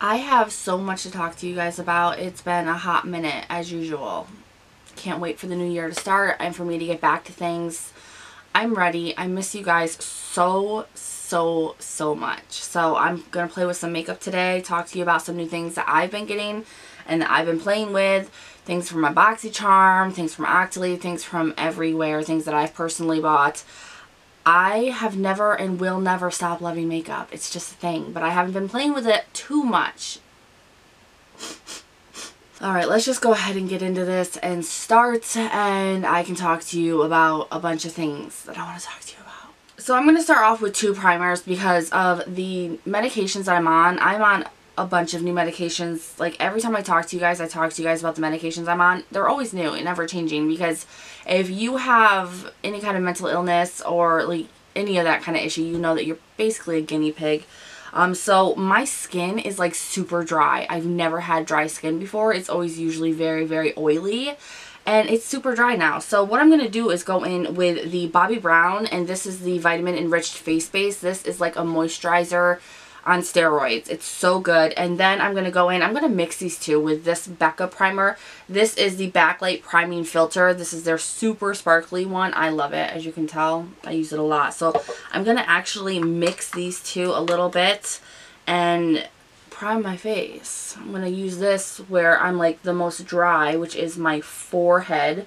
I have so much to talk to you guys about. It's been a hot minute as usual. Can't wait for the new year to start and for me to get back to things. I'm ready. I miss you guys so much. So I'm going to play with some makeup today, talk to you about some new things that I've been getting and that I've been playing with. Things from my BoxyCharm, things from Actually, things from everywhere, things that I've personally bought. I have never and will never stop loving makeup. It's just a thing, but I haven't been playing with it too much. Alright, let's just go ahead and get into this and start, and I can talk to you about a bunch of things that I want to talk to you about. So I'm going to start off with two primers because of the medications that I'm on a bunch of new medications. Like every time I talk to you guys about the medications I'm on. They're always new and never changing, because if you have any kind of mental illness or like any of that kind of issue, you know that you're basically a guinea pig. So my skin is like super dry. I've never had dry skin before. It's always usually very oily, and it's super dry now. So what I'm going to do is go in with the Bobbi Brown, and this is the Vitamin Enriched Face Base. This is like a moisturizer on steroids. It's so good. And then I'm going to go in, I'm going to mix these two with this Becca primer. This is the Backlight Priming Filter. This is their super sparkly one. I love it. As you can tell, I use it a lot. So I'm going to actually mix these two a little bit and prime my face. I'm going to use this where I'm like the most dry, which is my forehead.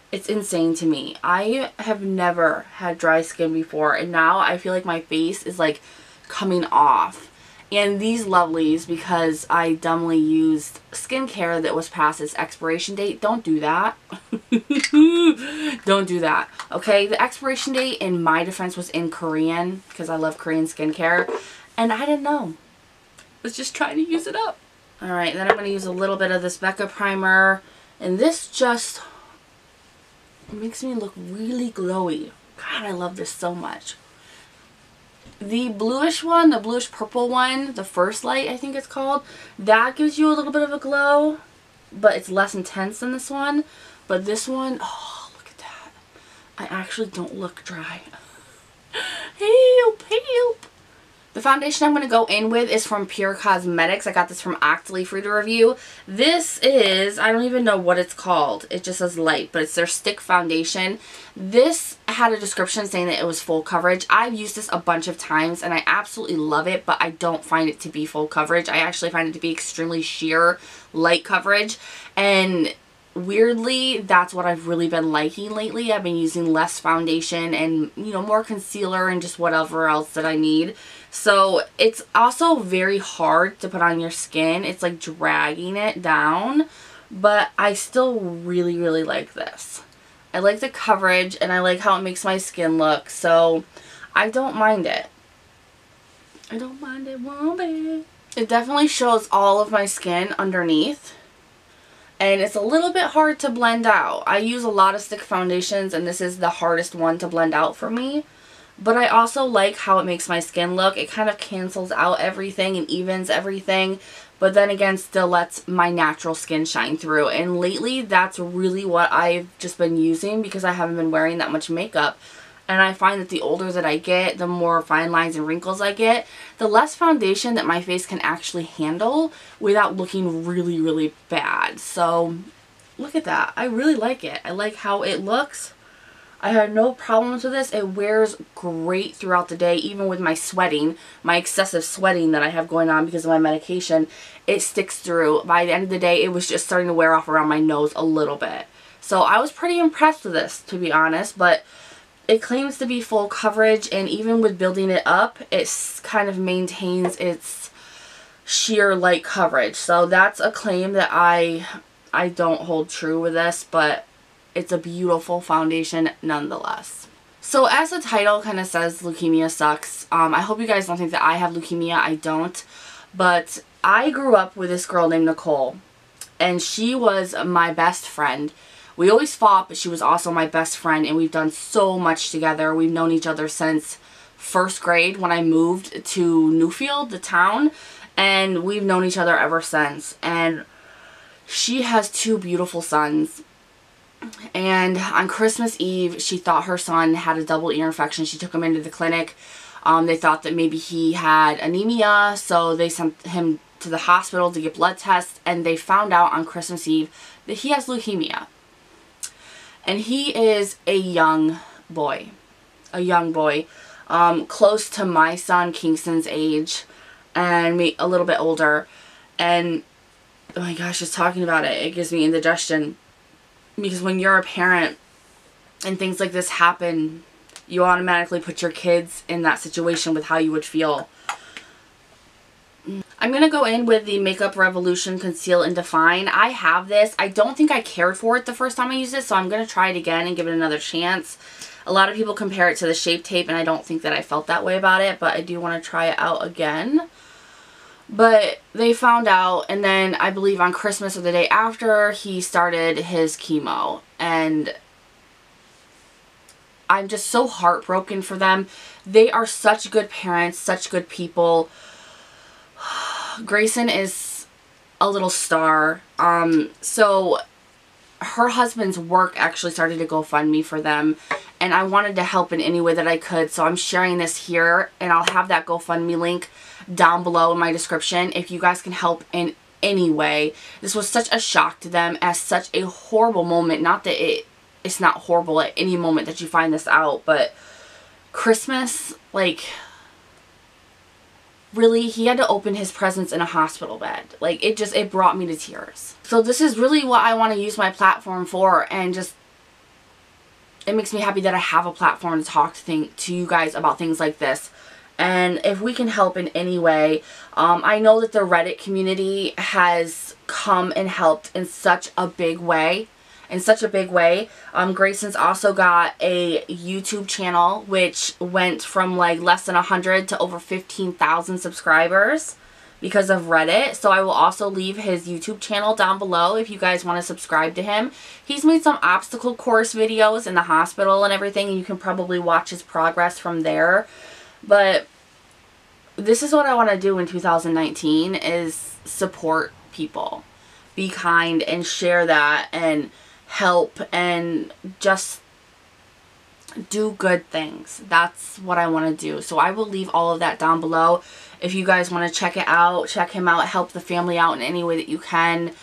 It's insane to me. I have never had dry skin before, and now I feel like my face is like coming off. And these lovelies, because I dumbly used skincare that was past its expiration date. Don't do that. Don't do that. Okay, the expiration date in my defense was in Korean, because I love Korean skincare, and I didn't know. I was just trying to use it up. Alright, then I'm going to use a little bit of this Becca primer, and this just makes me look really glowy. God, I love this so much. The bluish one, the bluish purple one, the First Light I think it's called, that gives you a little bit of a glow, but it's less intense than this one. But this one, oh, look at that. I actually don't look dry. Help, help. The foundation I'm going to go in with is from PurCosmetics. I got this from Actually free to review. This is, I don't even know what it's called. It just says light, but it's their stick foundation. This had a description saying that it was full coverage. I've used this a bunch of times and I absolutely love it, but I don't find it to be full coverage. I actually find it to be extremely sheer light coverage, and weirdly, that's what I've really been liking lately. I've been using less foundation and, you know, more concealer and just whatever else that I need. So it's also very hard to put on your skin. It's like dragging it down, but I still really like this. I like the coverage and I like how it makes my skin look, so I don't mind it. I don't mind it one bit. It definitely shows all of my skin underneath, and it's a little bit hard to blend out. I use a lot of stick foundations and this is the hardest one to blend out for me. But I also like how it makes my skin look. It kind of cancels out everything and evens everything, but then again still lets my natural skin shine through. And lately that's really what I've just been using, because I haven't been wearing that much makeup. And I find that the older that I get, the more fine lines and wrinkles I get, the less foundation that my face can actually handle without looking really bad. So look at that. I really like it. I like how it looks. I have no problems with this. It wears great throughout the day, even with my sweating, my excessive sweating that I have going on because of my medication. It sticks through. By the end of the day, it was just starting to wear off around my nose a little bit. So I was pretty impressed with this, to be honest, but it claims to be full coverage, and even with building it up, it kind of maintains its sheer light coverage. So that's a claim that I don't hold true with this, but it's a beautiful foundation nonetheless. So as the title kind of says, leukemia sucks. I hope you guys don't think that I have leukemia. I don't. But I grew up with this girl named Nicole, and she was my best friend. We always fought, but she was also my best friend, and we've done so much together. We've known each other since first grade when I moved to Newfield, the town, and we've known each other ever since. And she has two beautiful sons. And on Christmas Eve, she thought her son had a double ear infection. She took him into the clinic. They thought that maybe he had anemia, so they sent him to the hospital to get blood tests, and they found out on Christmas Eve that he has leukemia. And he is a young boy. A young boy. Close to my son Kingston's age, and me a little bit older. And oh my gosh, just talking about it, it gives me indigestion. Because when you're a parent and things like this happen, you automatically put your kids in that situation with how you would feel. I'm going to go in with the Makeup Revolution Conceal and Define. I have this. I don't think I cared for it the first time I used it, so I'm going to try it again and give it another chance. A lot of people compare it to the Shape Tape, and I don't think that I felt that way about it, but I do want to try it out again. But they found out, and then I believe on Christmas or the day after, he started his chemo. And I'm just so heartbroken for them. They are such good parents, such good people. Grayson is a little star. So her husband's work actually started a GoFundMe for them, and I wanted to help in any way that I could, so I'm sharing this here, and I'll have that GoFundMe link down below in my description if you guys can help in any way. This was such a shock to them, as such a horrible moment. Not that it's not horrible at any moment that you find this out, but Christmas, like, really, he had to open his presents in a hospital bed. Like, it brought me to tears. So this is really what I want to use my platform for, and just, it makes me happy that I have a platform to talk to you guys about things like this. And if we can help in any way, I know that the Reddit community has come and helped in such a big way. Grayson's also got a YouTube channel, which went from like less than 100 to over 15,000 subscribers because of Reddit. So I will also leave his YouTube channel down below if you guys want to subscribe to him. He's made some obstacle course videos in the hospital and everything, and you can probably watch his progress from there. But this is what I want to do in 2019, is support people. Be kind and share that and help and just do good things. That's what I want to do. So I will leave all of that down below if you guys want to check it out, check him out, help the family out in any way that you can.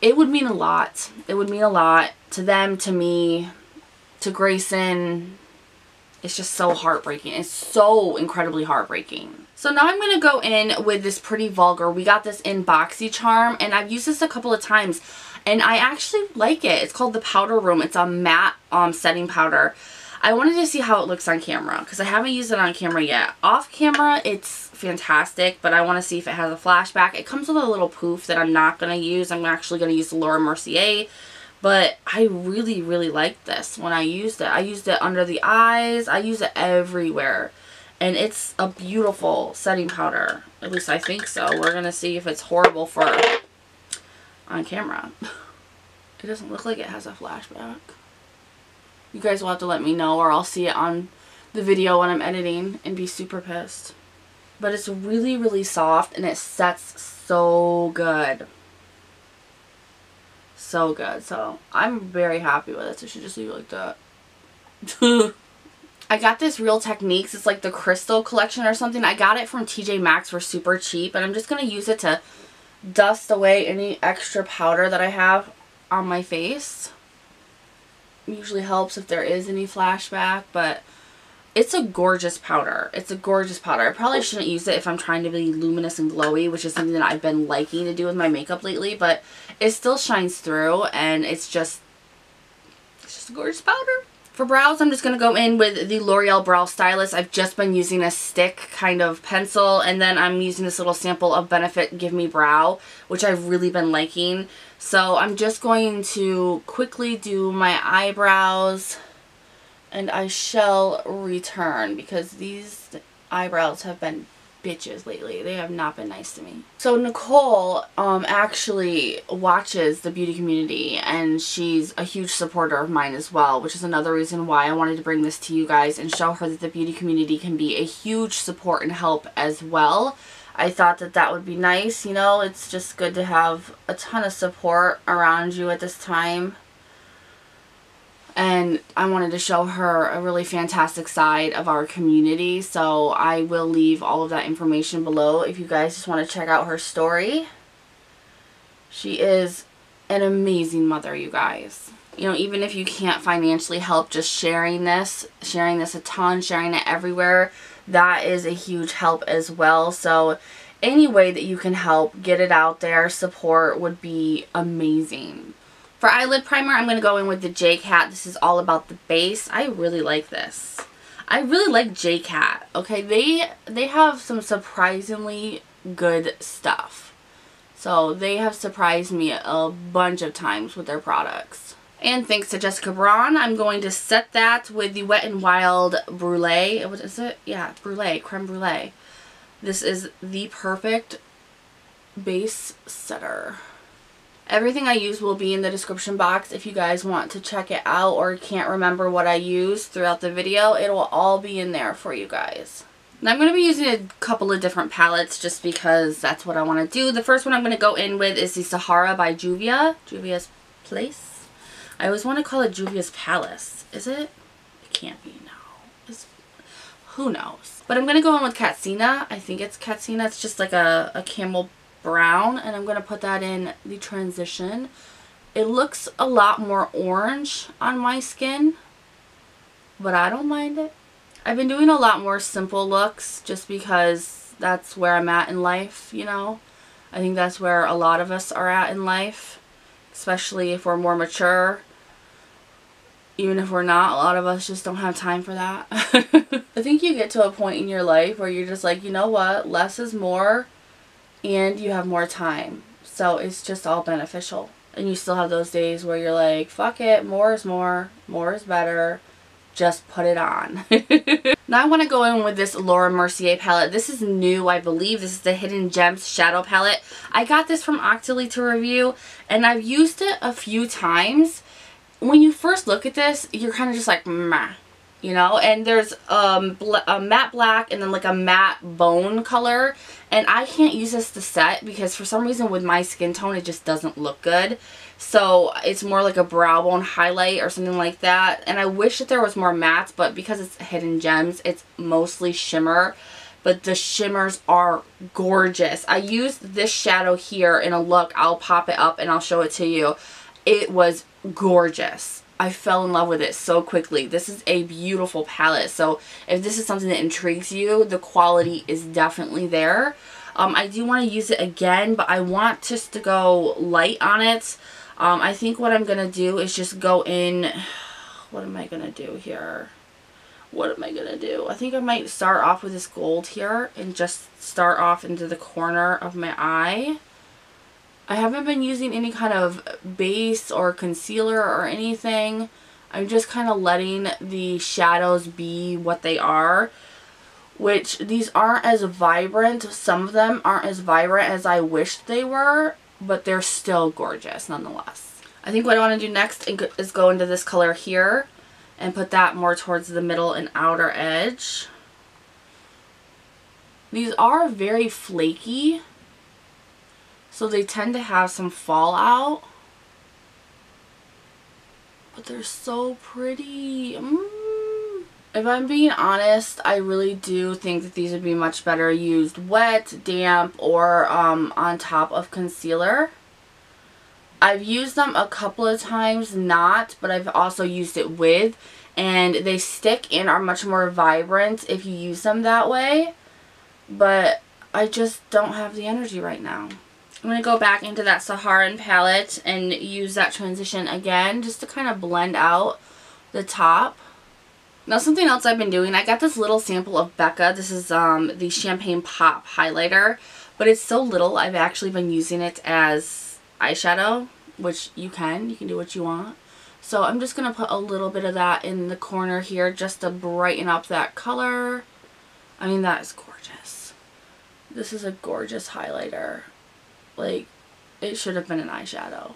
It would mean a lot. It would mean a lot to them, to me, to Grayson. It's just so heartbreaking. It's so incredibly heartbreaking. So now I'm going to go in with this Pretty Vulgar. We got this in BoxyCharm, and I've used this a couple of times, and I actually like it. It's called the Powder Room. It's a matte setting powder. I wanted to see how it looks on camera, because I haven't used it on camera yet. Off camera, it's fantastic, but I want to see if it has a flashback. It comes with a little poof that I'm not going to use. I'm actually going to use the LauraMercier. But I really, really liked this when I used it. I used it under the eyes. I use it everywhere. And it's a beautiful setting powder. At least I think so. We're going to see if it's horrible for on camera. It doesn't look like it has a flashback. You guys will have to let me know, or I'll see it on the video when I'm editing and be super pissed. But it's really, really soft, and it sets so good. So good. So I'm very happy with it. So I should just leave it like that. I got this Real Techniques. It's like the Crystal collection or something. I got it from TjMaxx for super cheap, and I'm just going to use it to dust away any extra powder that I have on my face. It usually helps if there is any flashback, but it's a gorgeous powder. It's a gorgeous powder. I probably shouldn't use it if I'm trying to be luminous and glowy, which is something that I've been liking to do with my makeup lately, but it still shines through, and it's just a gorgeous powder. For brows, I'm just going to go in with the L'Oreal Brow Stylist. I've just been using a stick kind of pencil, and then I'm using this little sample of Benefit Give Me Brow, which I've really been liking. So I'm just going to quickly do my eyebrows, and I shall return because these eyebrows have been bitches lately. They have not been nice to me. So Nicole actually watches the beauty community, and she's a huge supporter of mine as well, which is another reason why I wanted to bring this to you guys and show her that the beauty community can be a huge support and help as well. I thought that that would be nice, you know. It's just good to have a ton of support around you at this time. And I wanted to show her a really fantastic side of our community. So I will leave all of that information below if you guys just want to check out her story. She is an amazing mother, you guys. You know, even if you can't financially help, just sharing this a ton, sharing it everywhere, that is a huge help as well. So any way that you can help, get it out there, support would be amazing. For eyelid primer, I'm going to go in with the J-Cat. This is all about the base. I really like this. I really like J-Cat. Okay, they have some surprisingly good stuff. So they have surprised me a bunch of times with their products. And thanks to Jessica Braun, I'm going to set that with the Wet n Wild Brulee. What is it? Yeah, Brulee, Creme Brulee. This is the perfect base setter. Everything I use will be in the description box if you guys want to check it out or can't remember what I used throughout the video. It will all be in there for you guys. Now I'm going to be using a couple of different palettes just because that's what I want to do. The first one I'm going to go in with is the Sahara by Juvia. Juvia's Place. I always want to call it Juvia's Palace. Is it? It can't be, no. Who knows? But I'm going to go in with Katsina. I think it's Katsina. It's just like a camel brown, and I'm going to put that in the transition. It looks a lot more orange on my skin, but I don't mind it. I've been doing a lot more simple looks just because that's where I'm at in life, you know. I think that's where a lot of us are at in life, especially if we're more mature. Even if we're not, a lot of us just don't have time for that. I think you get to a point in your life where you're just like, you know what, less is more. And you have more time. So it's just all beneficial. And you still have those days where you're like, fuck it, more is more is better. Just put it on. Now I want to go in with this Laura Mercier palette. This is new, I believe. This is the Hidden Gems Shadow Palette. I got this from Octoly to review, and I've used it a few times. When you first look at this, you're kind of just like, meh. You know, and there's a matte black and then like a matte bone color, and I can't use this to set because for some reason with my skin tone it just doesn't look good. So it's more like a brow bone highlight or something like that, and I wish that there was more mattes, but because it's Hidden Gems, it's mostly shimmer, but the shimmers are gorgeous. I used this shadow here in a look. I'll pop it up and I'll show it to you. It was gorgeous. I fell in love with it so quickly. This is a beautiful palette. So if this is something that intrigues you, the quality is definitely there. I do want to use it again, but I want just to go light on it. I think what I'm going to do is just go in... What am I going to do here? What am I going to do? I think I might start off with this gold here and just start off into the corner of my eye. I haven't been using any kind of base or concealer or anything. I'm just kind of letting the shadows be what they are, which these aren't as vibrant. Some of them aren't as vibrant as I wished they were, but they're still gorgeous nonetheless. I think what I want to do next is go into this color here and put that more towards the middle and outer edge. These are very flaky, so they tend to have some fallout, but they're so pretty. If I'm being honest, I really do think that these would be much better used wet, damp, or on top of concealer. I've used them a couple of times not, but I've also used it with, and they stick and are much more vibrant if you use them that way, but I just don't have the energy right now. I'm going to go back into that Saharan palette and use that transition again just to kind of blend out the top. Now something else I've been doing, I got this little sample of Becca. This is the Champagne Pop highlighter, but it's so little I've actually been using it as eyeshadow, which you can do what you want. So I'm just going to put a little bit of that in the corner here just to brighten up that color. I mean, that is gorgeous. This is a gorgeous highlighter. Like, it should have been an eyeshadow.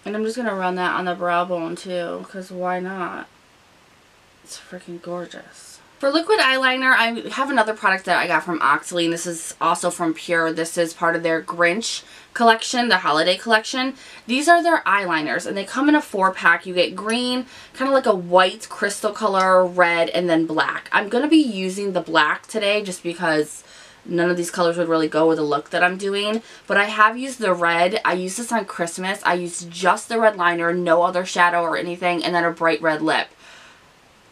And I'm just going to run that on the brow bone too, because why not? It's freaking gorgeous. For liquid eyeliner, I have another product that I got from Oxley, and this is also from Pure. This is part of their Grinch collection, the holiday collection. These are their eyeliners, and they come in a 4-pack. You get green, kind of like a white crystal color, red, and then black. I'm going to be using the black today just because none of these colors would really go with the look that I'm doing. But I have used the red. I used this on Christmas. I used just the red liner, no other shadow or anything, and then a bright red lip.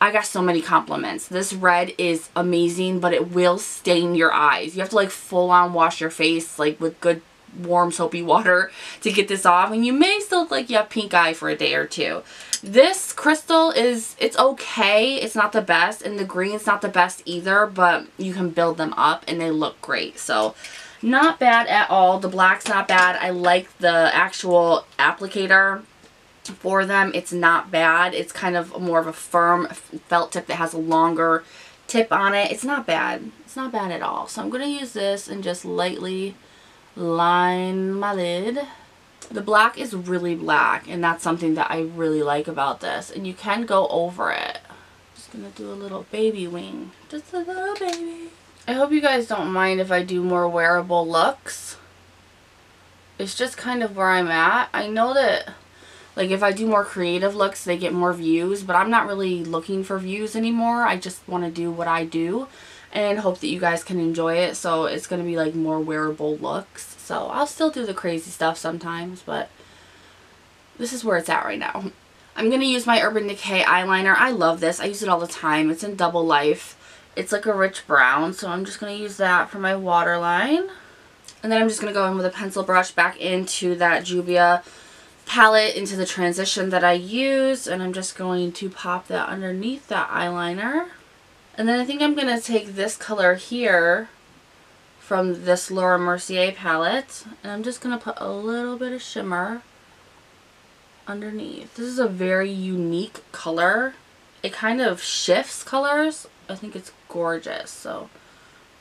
I got so many compliments. This red is amazing, but it will stain your eyes. You have to like full on wash your face like with good warm soapy water to get this off, and you may still look like you have pink eye for a day or two. This crystal it's okay. It's not the best, and the green's not the best either, but you can build them up and they look great. So not bad at all. The black's not bad. I like the actual applicator for them. It's not bad. It's kind of more of a firm felt tip that has a longer tip on it. It's not bad. It's not bad at all. So I'm going to use this and just lightly line my lid. The black is really black, and that's something that I really like about this. And you can go over it. Just going to do a little baby wing. Just a little baby. I hope you guys don't mind if I do more wearable looks. It's just kind of where I'm at. I know that like if I do more creative looks, they get more views, but I'm not really looking for views anymore. I just want to do what I do and hope that you guys can enjoy it. So it's going to be like more wearable looks. So I'll still do the crazy stuff sometimes, but this is where it's at right now. I'm going to use my Urban Decay eyeliner. I love this. I use it all the time. It's in Double Life. It's like a rich brown, so I'm just going to use that for my waterline. And then I'm just going to go in with a pencil brush back into that Jubia palette, into the transition that I used, and I'm just going to pop that underneath that eyeliner. And then I think I'm going to take this color here from this Laura Mercier palette, and I'm just going to put a little bit of shimmer underneath. This is a very unique color. It kind of shifts colors. I think it's gorgeous, so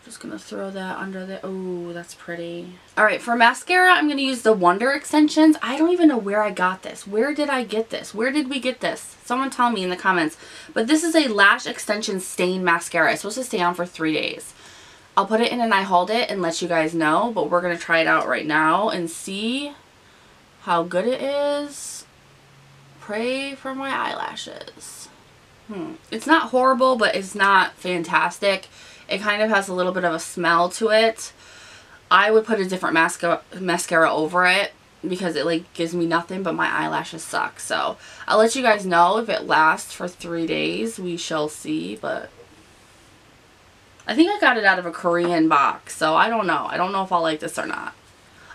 just gonna throw that under there. Oh, that's pretty. Alright, for mascara, I'm gonna use the Wonder extensions. I don't even know where I got this. Where did I get this? Where did we get this? Someone tell me in the comments. But this is a lash extension stain mascara. It's supposed to stay on for 3 days. I'll put it in and I hold it and let you guys know, but we're gonna try it out right now and see how good it is. Pray for my eyelashes. It's not horrible, but it's not fantastic. It kind of has a little bit of a smell to it. I would put a different mascara over it because it like gives me nothing, but my eyelashes suck. So I'll let you guys know if it lasts for 3 days. We shall see, but I think I got it out of a Korean box, so I don't know. I don't know if I'll like this or not.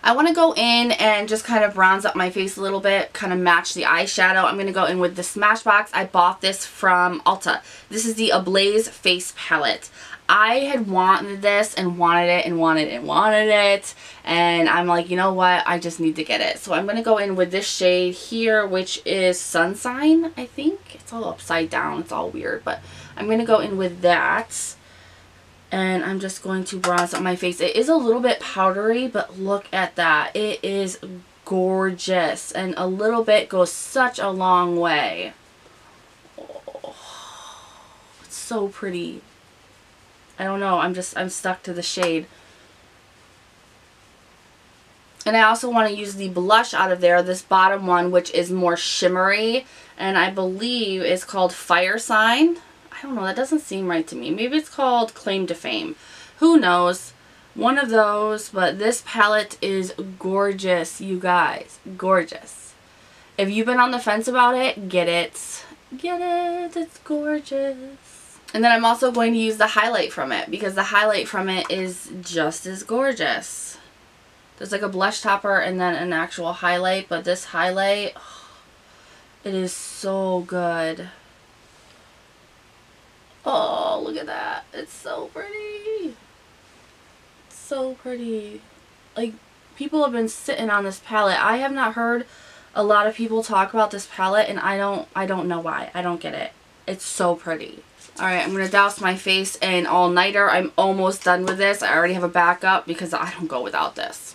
I want to go in and just kind of bronze up my face a little bit, kind of match the eyeshadow. I'm going to go in with the Smashbox. I bought this from Ulta. This is the Ablaze face palette. I had wanted this and wanted it and wanted it and wanted it, and I'm like, you know what, I just need to get it. So I'm going to go in with this shade here, which is Sunshine, I think. It's all upside down. It's all weird, but I'm going to go in with that. And I'm just going to bronze up my face. It is a little bit powdery, but look at that. It is gorgeous. And a little bit goes such a long way. Oh, it's so pretty. I don't know. I'm stuck to the shade. And I also want to use the blush out of there. This bottom one, which is more shimmery. And I believe it's called Fire Sign. I don't know, that doesn't seem right to me. Maybe it's called Claim to Fame. Who knows? One of those, but this palette is gorgeous, you guys. Gorgeous. If you've been on the fence about it, get it. Get it. It's gorgeous. And then I'm also going to use the highlight from it because the highlight from it is just as gorgeous. There's like a blush topper and then an actual highlight, but this highlight, oh, it is so good. Oh, look at that. It's so pretty. It's so pretty. Like, people have been sitting on this palette. I have not heard a lot of people talk about this palette, and I don't know why. I don't get it. It's so pretty. Alright, I'm going to douse my face in All Nighter. I'm almost done with this. I already have a backup because I don't go without this.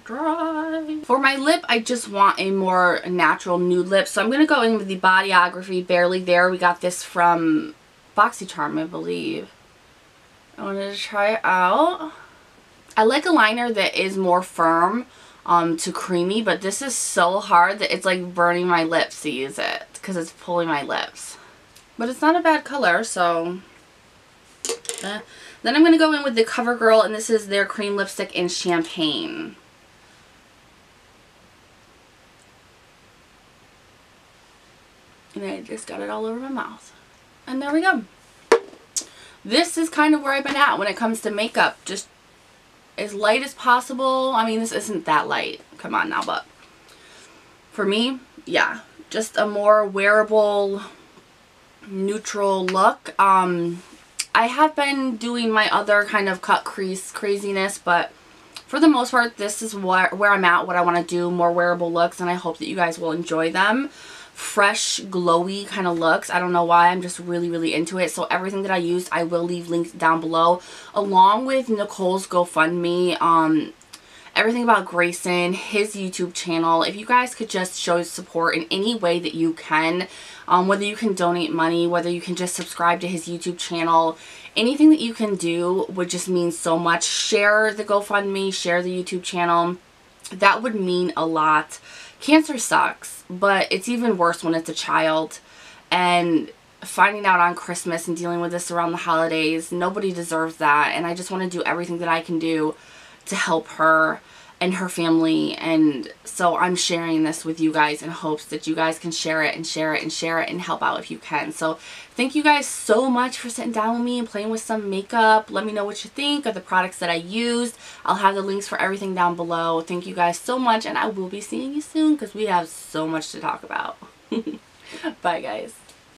dry. For my lip, I just want a more natural nude lip. So I'm going to go in with the Bodyography Barely There. We got this from BoxyCharm, I believe. I wanted to try it out. I like a liner that is more firm to creamy, but this is so hard that it's like burning my lips to use it because it's pulling my lips. But it's not a bad color, so... Then I'm going to go in with the CoverGirl, and this is their cream lipstick in Champagne. And I just got it all over my mouth. And there we go. This is kind of where I've been at when it comes to makeup. Just as light as possible. I mean, this isn't that light. Come on now, but for me, yeah. Just a more wearable, neutral look. I have been doing my other kind of cut crease craziness, but for the most part, this is where I'm at, what I want to do, more wearable looks, and I hope that you guys will enjoy them. Fresh, glowy kind of looks. I don't know why, I'm just really, really into it. So everything that I used, I will leave links down below, along with Nicole's GoFundMe, everything about Grayson, his YouTube channel. If you guys could just show support in any way that you can, whether you can donate money, whether you can just subscribe to his YouTube channel, anything that you can do would just mean so much. Share the GoFundMe, share the YouTube channel. That would mean a lot. Cancer sucks, but it's even worse when it's a child. And finding out on Christmas and dealing with this around the holidays, nobody deserves that. And I just want to do everything that I can do to help her and her family, and so I'm sharing this with you guys in hopes that you guys can share it and share it and share it and help out if you can. So thank you guys so much for sitting down with me and playing with some makeup. Let me know what you think of the products that I used. I'll have the links for everything down below. Thank you guys so much, and I will be seeing you soon because we have so much to talk about. Bye guys.